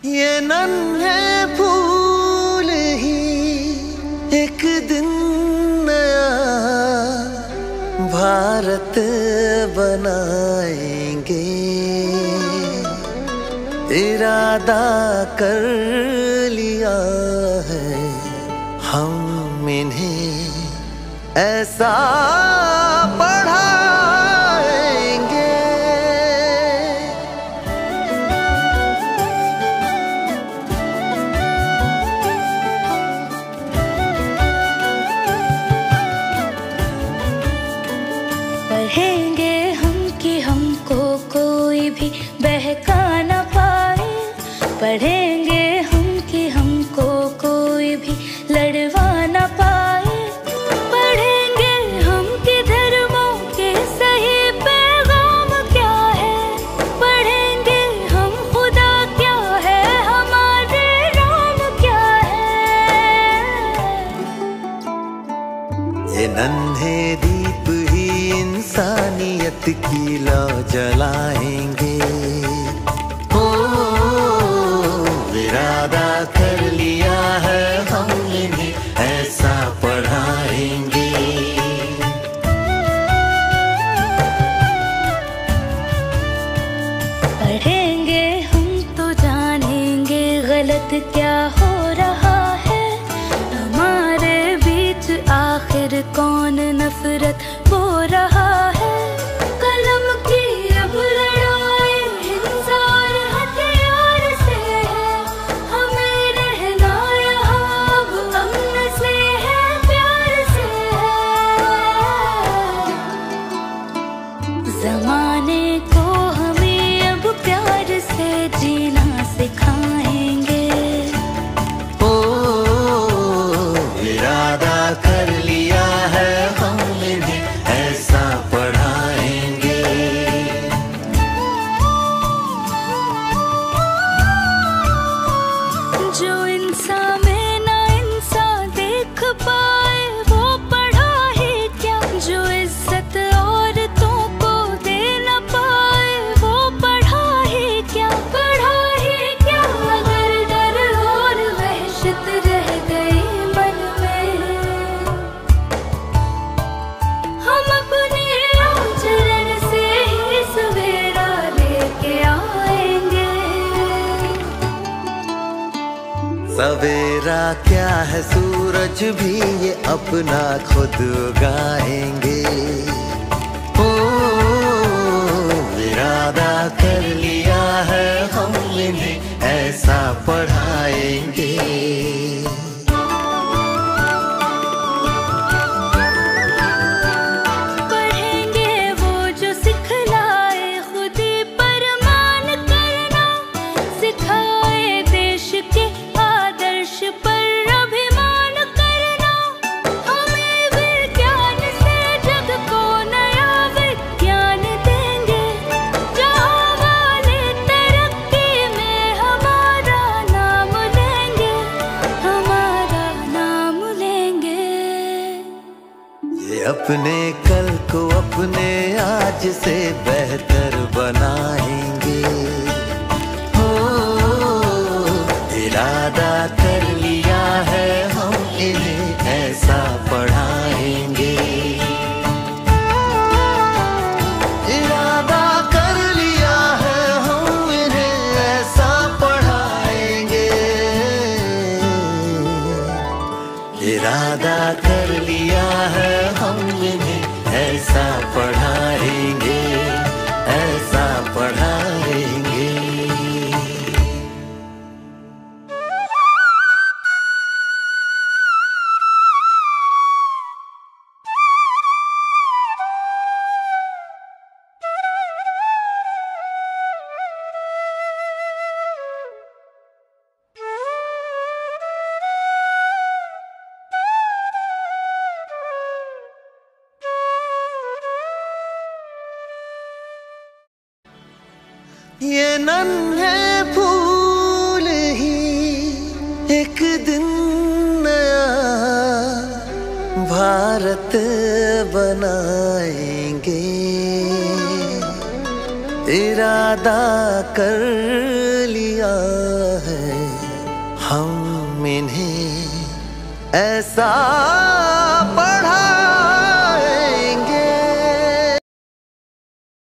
ये नन्हे फूल ही एक दिन नया भारत बनाएंगे। इरादा कर लिया है हम इन्हें ऐसा पढ़ाएंगे। पढ़ेंगे हम कि हमको कोई भी बहका न पाए। पढ़ेंगे हम कि हमको कोई भी लड़वा न पाए। पढ़ेंगे हम कि धर्मों के सही पैगाम क्या है। पढ़ेंगे हम खुदा क्या है, हमारे राम क्या है। ये नन्हे दीप ही इंसानियत की लौ जलाएंगे। ओ इरादा कर लिया है हम इन्हें ऐसा पढ़ाएंगे। पढ़ेंगे हम तो जानेंगे गलत क्या हो रहा है। हमारे बीच आखिर कौन नफरत बो रहा है। कलम की अब लड़ाई हिंसा और हथियार से है। हमें रहना यहाँ अब अमन से है, प्यार से है। ज़माने को हमें अब प्यार से जीना सिखाएंगे। ओ इरादा कर लिया है हम इन्हें ऐसा पढ़ाएंगे। जो इंसान में ना इंसान देख पाए वो पढ़ा ही क्या। जो इज्जत औरतों को दे न पाए वो पढ़ा ही क्या। पढ़ा ही क्या अगर डर और वहशत रह गई मन में। हम अपने आचरण से ही सवेरा लेके आएंगे। सवेरा क्या है, सूरज भी ये अपना खुद उगाएंगे। ओ इरादा कर लिया है हम इन्हें ऐसा पढ़ाएंगे। पढ़ेंगे वो जो सिखलाए खुदी पर मान करना। सिखाए देश के आदर्श पर अभिमान करना। हमें विज्ञान से जग को नया विज्ञान देंगे। जहाँ वाले तरक्की में हमारा नाम लेंगे, हमारा नाम लेंगे। ये अपने कल को अपने आज से बेहतर बनाएंगे। हो इरादा कर लिया है हम इन्हें ऐसा पढ़ाएंगे। इरादा कर लिया है हम इन्हें ऐसा पढ़ाएंगे। इरादा कर लिया है हम इन्हें ऐसा पढ़ाएंगे, ऐसा पढ़ाएंगे। ये नन्हे फूल ही एक दिन नया भारत बनाएंगे। इरादा कर लिया है हम इन्हें ऐसा